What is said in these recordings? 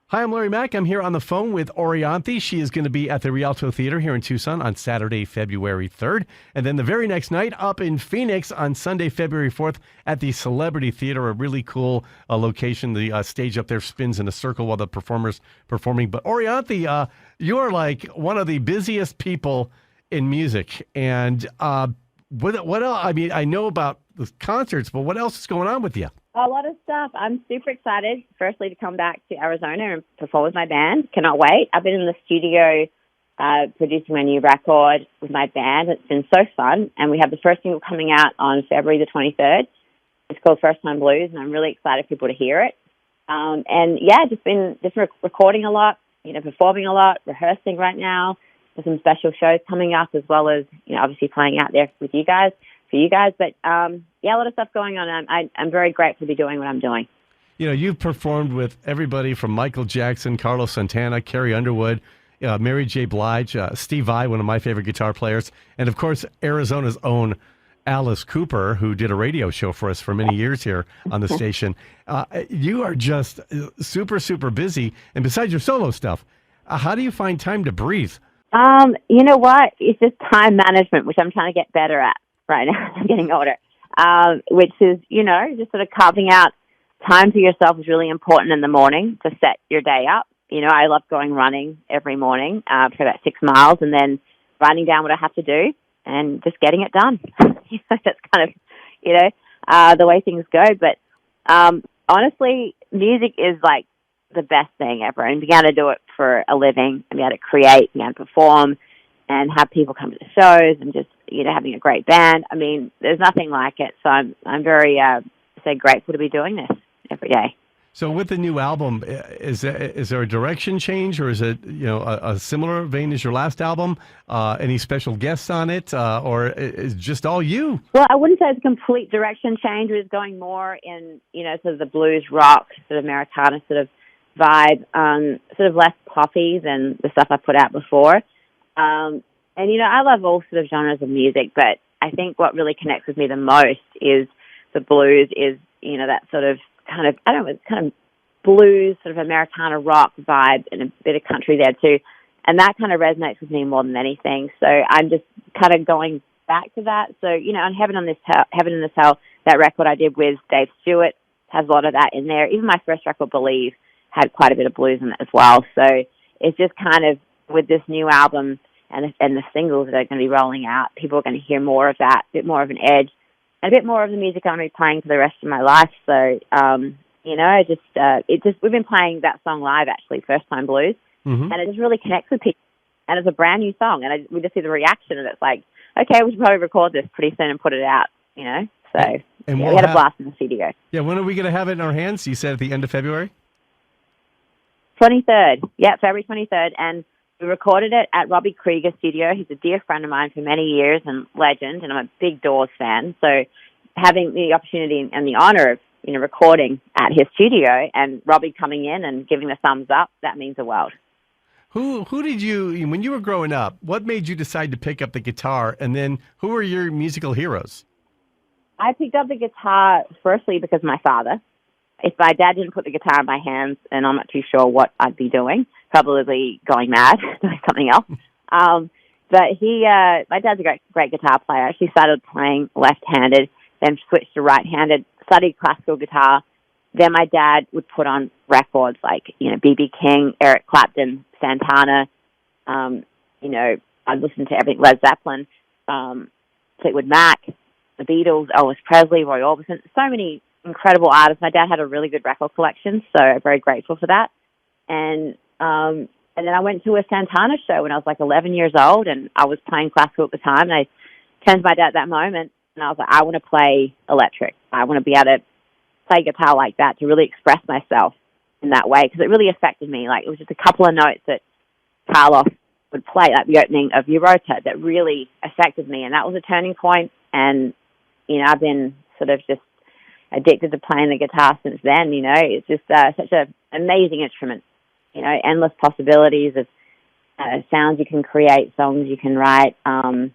Hi, I'm Larry Mack. I'm here on the phone with Orianthi. She is going to be at the Rialto Theater here in Tucson on Saturday, February 3rd. And then the very next night up in Phoenix on Sunday, February 4th at the Celebrity Theater, a really cool location. The stage up there spins in a circle while the performer's performing. But Orianthi, you are like one of the busiest people in music. And what else? I mean, I know about the concerts, but what else is going on with you? A lot of stuff. I'm super excited, firstly, to come back to Arizona and perform with my band. Cannot wait. I've been in the studio producing my new record with my band. It's been so fun. And we have the first single coming out on February the 23rd. It's called First Time Blues, and I'm really excited for people to hear it. And yeah, just been recording a lot, performing a lot, rehearsing right now. There's some special shows coming up, as well as, obviously playing out there with you guys. But yeah, a lot of stuff going on. I'm very grateful to be doing what I'm doing. You've performed with everybody from Michael Jackson, Carlos Santana, Carrie Underwood, Mary J. Blige, Steve Vai, one of my favorite guitar players, and of course, Arizona's own Alice Cooper, who did a radio show for us for many years here on the station. You are just super, super busy. And besides your solo stuff, how do you find time to breathe? You know what? It's just time management, which I'm trying to get better at right now. I'm getting older, which is, just sort of carving out time for yourself is really important in the morning to set your day up. I love going running every morning for about 6 miles and then writing down what I have to do and just getting it done. That's kind of, the way things go. But honestly, music is like the best thing ever. And being able to do it for a living and be able to create, be able to perform and have people come to the shows and just, having a great band. I mean, there's nothing like it. So I'm very, grateful to be doing this every day. So with the new album, is there a direction change, or is it, a similar vein as your last album? Any special guests on it, or is it just all you? Well, I wouldn't say it's a complete direction change. It was going more in, sort of the blues rock, sort of Americana sort of vibe, sort of less poppy than the stuff I put out before. And, I love all sort of genres of music, but I think what really connects with me the most is the blues, is, that sort of kind of blues, sort of Americana rock vibe and a bit of country there too. And that kind of resonates with me more than anything. So I'm just kind of going back to that. So, on Heaven in This Hell, that record I did with Dave Stewart has a lot of that in there. Even my first record, Believe, had quite a bit of blues in it as well. So it's just kind of, with this new album and the singles that are going to be rolling out, people are going to hear more of that, a bit more of an edge, and a bit more of the music I'm going to be playing for the rest of my life. So, we've been playing that song live, actually, First Time Blues, and it just really connects with people. And it's a brand new song, and we just see the reaction, and it's like, okay, we should probably record this pretty soon and put it out, So and we had a blast in the studio. Yeah, when are we going to have it in our hands? You said at the end of February? 23rd. Yeah, February 23rd. And we recorded it at Robbie Krieger's studio. He's a dear friend of mine for many years and legend, and I'm a big Doors fan. So having the opportunity and the honor of, recording at his studio and Robbie coming in and giving the thumbs up, that means the world. Who did you, when you were growing up, what made you decide to pick up the guitar? And then who were your musical heroes? I picked up the guitar firstly because of my father. If my dad didn't put the guitar in my hands, and I'm not too sure what I'd be doing, probably going mad, doing something else. But my dad's a great guitar player. I actually started playing left-handed, then switched to right-handed, studied classical guitar. Then my dad would put on records like, B.B. King, Eric Clapton, Santana. I'd listen to everything, Led Zeppelin, Fleetwood Mac, the Beatles, Elvis Presley, Roy Orbison, so many incredible artists. My dad had a really good record collection, so I'm very grateful for that. And then I went to a Santana show when I was like 11 years old, and I was playing classical at the time. And I turned to my dad at that moment, and I was like, I want to play electric. I want to be able to play guitar like that, to really express myself in that way, because it really affected me. Like, it was just a couple of notes that Carlos would play, like the opening of Europa, that really affected me, and that was a turning point. And I've been sort of just addicted to playing the guitar since then. It's just such an amazing instrument. Endless possibilities of sounds you can create, songs you can write, and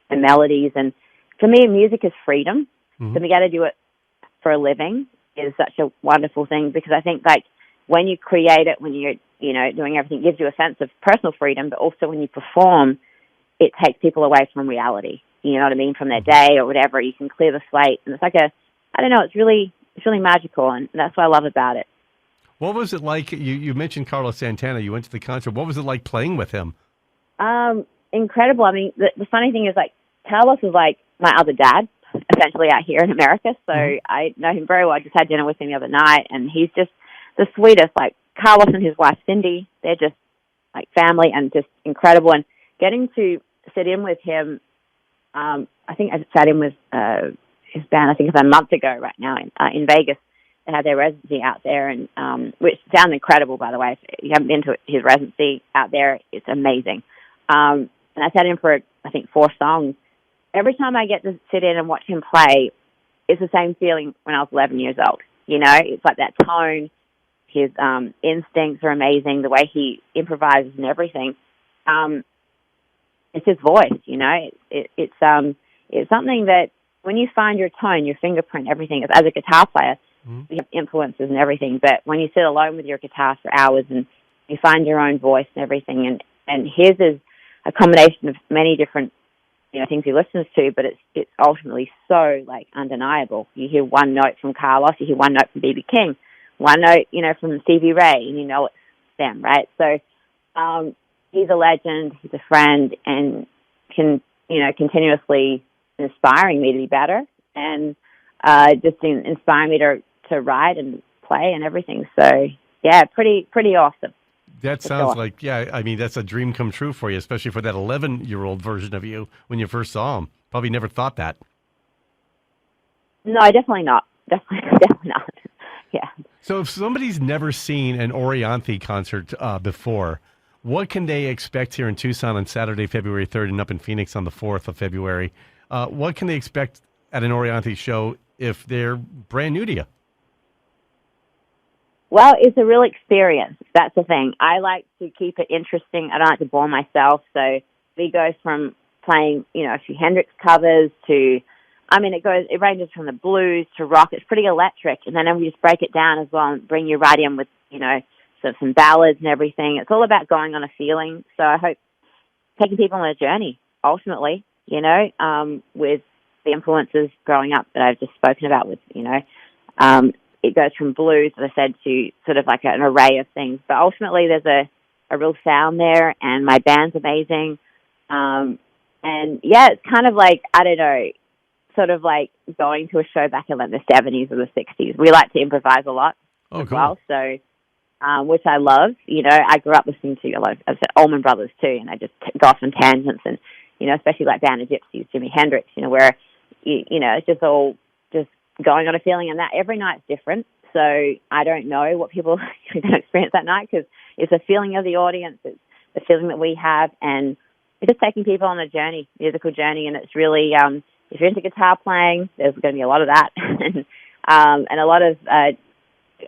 melodies. And for me, music is freedom. Mm-hmm. So we got to do it for a living is such a wonderful thing, because I think, like, when you create it, when you're, doing everything, it gives you a sense of personal freedom, but also when you perform, it takes people away from reality. You know what I mean? From their day or whatever, you can clear the slate. And it's like I don't know, it's really magical, and that's what I love about it. What was it like? You mentioned Carlos Santana. You went to the concert. What was it like playing with him? Incredible. I mean, the funny thing is, like, Carlos is like my other dad, essentially, out here in America. So I know him very well. I just had dinner with him the other night, and he's just the sweetest. Like, Carlos and his wife, Cindy, they're just like family and just incredible. And getting to sit in with him, I think I sat in with his band, I think about a month ago right now in Vegas. They had their residency out there, and which sounds incredible, by the way. If you haven't been to his residency out there, it's amazing. And I sat in for, I think, 4 songs. Every time I get to sit in and watch him play, it's the same feeling when I was 11 years old. It's like that tone. His instincts are amazing. The way he improvises and everything. It's his voice. It's something that when you find your tone, your fingerprint, everything. As a guitar player, you have influences and everything. But when you sit alone with your guitar for hours and you find your own voice and everything, and his is a combination of many different things he listens to, but it's ultimately so like undeniable. You hear one note from Carlos, you hear one note from B.B. King, one note from Stevie Ray, and it's them, right? So he's a legend, he's a friend, and continuously inspiring me to be better, and just inspiring me to write and play and everything. So yeah, pretty awesome. That sounds like, I mean, that's a dream come true for you, especially for that 11-year-old version of you when you first saw him. Probably never thought that. No, definitely not. Definitely not. Yeah. So if somebody's never seen an Orianthi concert before, what can they expect here in Tucson on Saturday, February 3rd, and up in Phoenix on the 4th of February? What can they expect at an Orianthi show if they're brand new to you? Well, it's a real experience. That's the thing. I like to keep it interesting. I don't like to bore myself. So we go from playing, a few Hendrix covers to, it ranges from the blues to rock. It's pretty electric. And then we just break it down as well and bring you right in with, some ballads and everything. It's all about going on a feeling. So I hope taking people on a journey, ultimately, with the influences growing up that I've just spoken about with, it goes from blues, as I said, to sort of like an array of things. But ultimately, there's a real sound there, and my band's amazing. And yeah, it's kind of like, I don't know, sort of like going to a show back in like the 70s or the 60s. We like to improvise a lot as well, so which I love. I grew up listening to a lot of Allman Brothers too, and I just go off on tangents, and especially like Band of Gypsies, Jimi Hendrix, where it's just all just going on a feeling, and that every night's different. So I don't know what people are going to experience that night, because it's a feeling of the audience, it's the feeling that we have, and it's just taking people on a journey, musical journey. And it's really, if you're into guitar playing, there's going to be a lot of that, and a lot of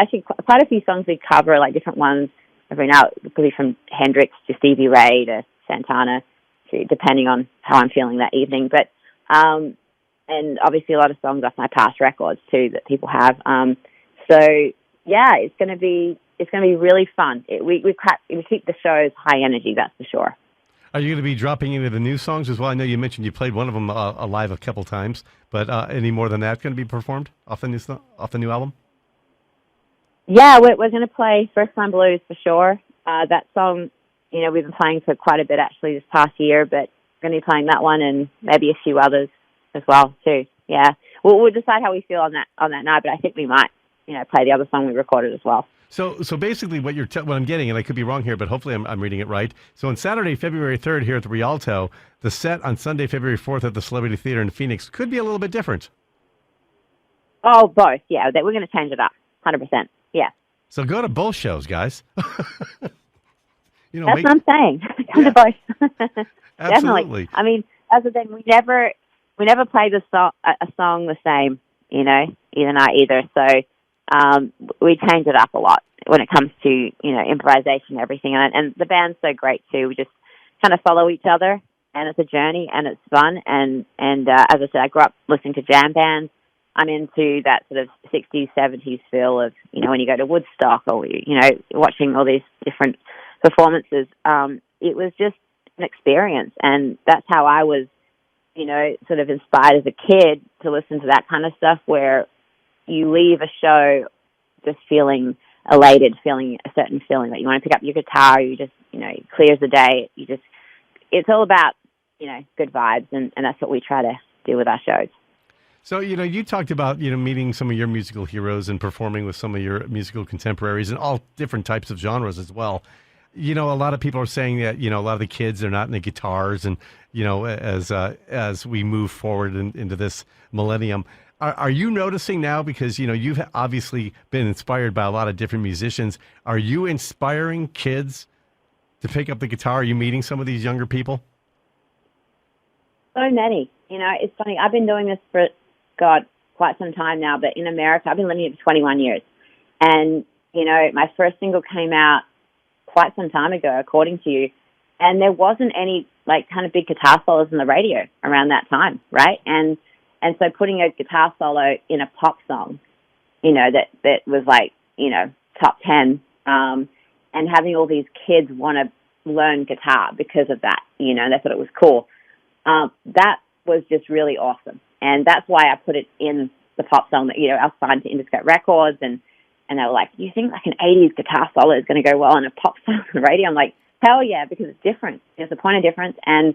actually quite a few songs we cover, like different ones every night. It could be from Hendrix to Stevie Ray to Santana, to, depending on how I'm feeling that evening. But and obviously a lot of songs off my past records too that people have. So yeah, it's going to be really fun. We keep the shows high energy, that's for sure. Are you going to be dropping any of the new songs as well? I know you mentioned you played one of them live a couple times, but any more than that going to be performed off the new album? Yeah, we're going to play First Time Blues for sure. That song, we've been playing for quite a bit actually this past year, but we're going to be playing that one and maybe a few others as well too. Yeah, we'll decide how we feel on that night, but I think we might, play the other song we recorded as well. So basically, what I'm getting, and I could be wrong here, but hopefully I'm reading it right. So on Saturday, February 3rd, here at the Rialto, the set on Sunday, February 4th at the Celebrity Theater in Phoenix could be a little bit different. Oh, both. Yeah, we're going to change it up, 100%. Yeah. So go to both shows, guys. That's what I'm saying. Come to both. Definitely. I mean, as a thing, we never play a song the same, either night either. So we change it up a lot when it comes to, improvisation and everything. And the band's so great too. We just kind of follow each other, and it's a journey, and it's fun. And as I said, I grew up listening to jam bands, I'm into that sort of 60s, 70s feel of, when you go to Woodstock or, watching all these different performances. It was just an experience. And that's how I was, sort of inspired as a kid to listen to that kind of stuff, where you leave a show just feeling elated, feeling a certain feeling that you want to pick up your guitar, you just, it clears the day. It's all about, good vibes. And that's what we try to do with our shows. So, you talked about, meeting some of your musical heroes and performing with some of your musical contemporaries and all different types of genres as well. A lot of people are saying that, a lot of the kids, they're not into guitars. And, as we move forward into this millennium, are you noticing now, because, you've obviously been inspired by a lot of different musicians. Are you inspiring kids to pick up the guitar? Are you meeting some of these younger people? So many. It's funny. I've been doing this for, quite some time now, but in America, I've been living here for 21 years. And, my first single came out quite some time ago, according to you, and there wasn't any, kind of big guitar solos on the radio around that time, right? And so putting a guitar solo in a pop song, that was top 10, and having all these kids want to learn guitar because of that, they thought it was cool. That was just really awesome. And that's why I put it in the pop song that, I was signed to Interscope Records, and they were like, you think an 80s guitar solo is going to go well in a pop song on the radio? I'm like, hell yeah, because it's different. There's a point of difference. And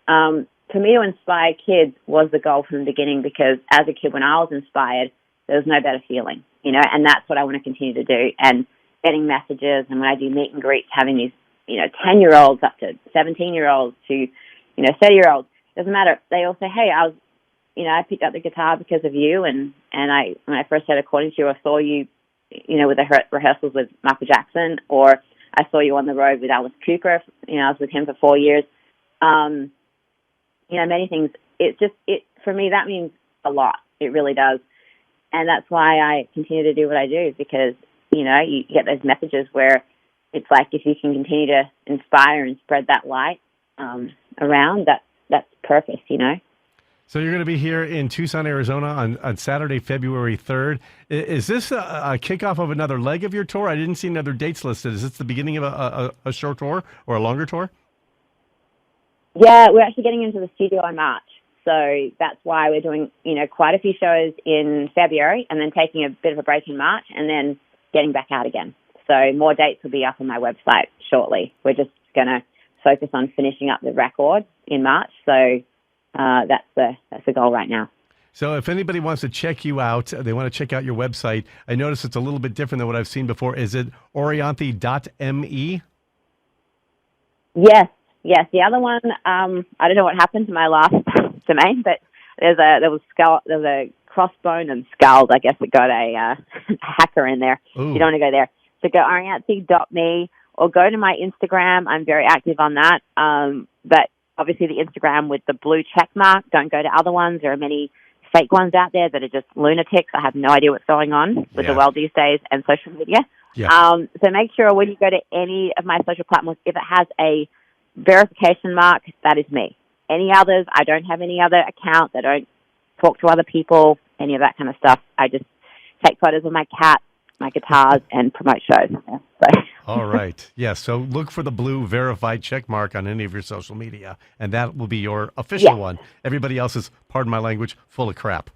for me to inspire kids was the goal from the beginning, because as a kid, when I was inspired, there was no better feeling, and that's what I want to continue to do. And getting messages, and when I do meet and greets, having these, 10-year-olds up to 17-year-olds to, 30-year-olds, doesn't matter. They all say, hey, I picked up the guitar because of you, and when I first started according to you, I saw you, with the rehearsals with Michael Jackson, or I saw you on the road with Alice Cooper. I was with him for 4 years. Many things. For me, that means a lot. It really does. And that's why I continue to do what I do, because, you get those messages where it's like, if you can continue to inspire and spread that light around, that's purpose, So you're going to be here in Tucson, Arizona on Saturday, February 3rd. Is this a kickoff of another leg of your tour? I didn't see any other dates listed. Is this the beginning of a short tour or a longer tour? Yeah, we're actually getting into the studio in March. So that's why we're doing, quite a few shows in February, and then taking a bit of a break in March, and then getting back out again. So more dates will be up on my website shortly. We're just going to focus on finishing up the record in March. So that's the goal right now. So if anybody wants to check you out, they want to check out your website, I notice it's a little bit different than what I've seen before. Is it Orianthi.me? Yes. The other one, I don't know what happened to my last domain, but there was a crossbone and skulls. I guess it got a hacker in there. Ooh. You don't want to go there. So go Orianthi.me, or go to my Instagram. I'm very active on that. But obviously the Instagram with the blue check mark. Don't go to other ones. There are many fake ones out there that are just lunatics. I have no idea what's going on with the world these days and social media. Yeah. So make sure when you go to any of my social platforms, if it has a verification mark, that is me. Any others, I don't have any other accounts. I don't talk to other people, any of that kind of stuff. I just take photos of my cat, my guitars, and promote shows. So. All right. Yeah, so look for the blue verified check mark on any of your social media, and that will be your official one. Everybody else is, pardon my language, full of crap.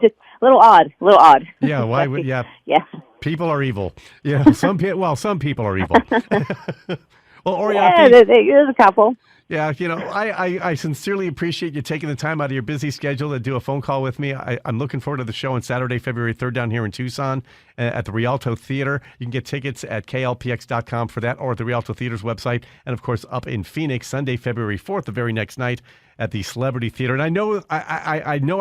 Just a little odd. Yeah, why would, yeah. People are evil. Yeah, some people are evil. Well, Orianthi. Yeah, there's a couple. Yeah, I sincerely appreciate you taking the time out of your busy schedule to do a phone call with me. I'm looking forward to the show on Saturday, February 3rd down here in Tucson at the Rialto Theater. You can get tickets at klpx.com for that, or at the Rialto Theater's website. And, of course, up in Phoenix, Sunday, February 4th, the very next night at the Celebrity Theater. And I know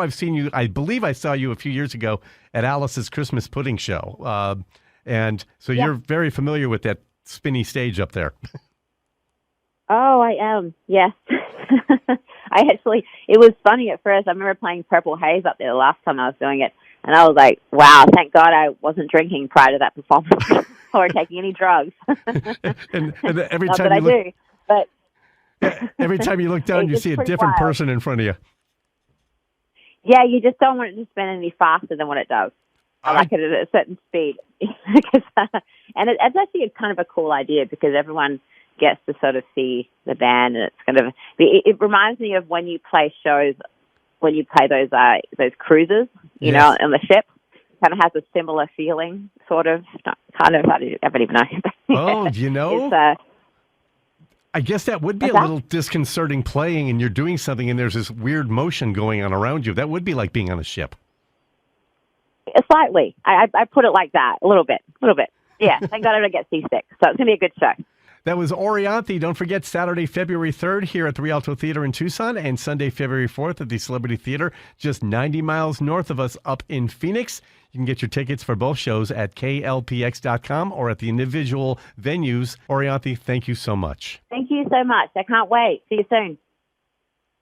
I've seen you. I believe I saw you a few years ago at Alice's Christmas Pudding Show. And so you're very familiar with that spinny stage up there. Oh, I am. Yes. It was funny at first. I remember playing Purple Haze up there the last time I was doing it. And I was like, wow, thank God I wasn't drinking prior to that performance or taking any drugs. and every Not time that you look, I do, but every time you look down, you see a different person in front of you. Yeah, you just don't want it to spin any faster than what it does. I like it at a certain speed. And it's actually kind of a cool idea because everyone gets to sort of see the band, and it's kind of it reminds me of when you play shows, when you play those cruises, you know, on the ship. Kind of has a similar feeling, sort of. I don't even know. Oh, you know, I guess that would be a little disconcerting playing, and you're doing something, and there's this weird motion going on around you. That would be like being on a ship. Slightly. I put it like that. A little bit. Yeah, thank God I don't get seasick. So it's going to be a good show. That was Orianthi. Don't forget, Saturday, February 3rd here at the Rialto Theater in Tucson, and Sunday, February 4th at the Celebrity Theater, just 90 miles north of us up in Phoenix. You can get your tickets for both shows at klpx.com or at the individual venues. Orianthi, thank you so much. Thank you so much. I can't wait. See you soon.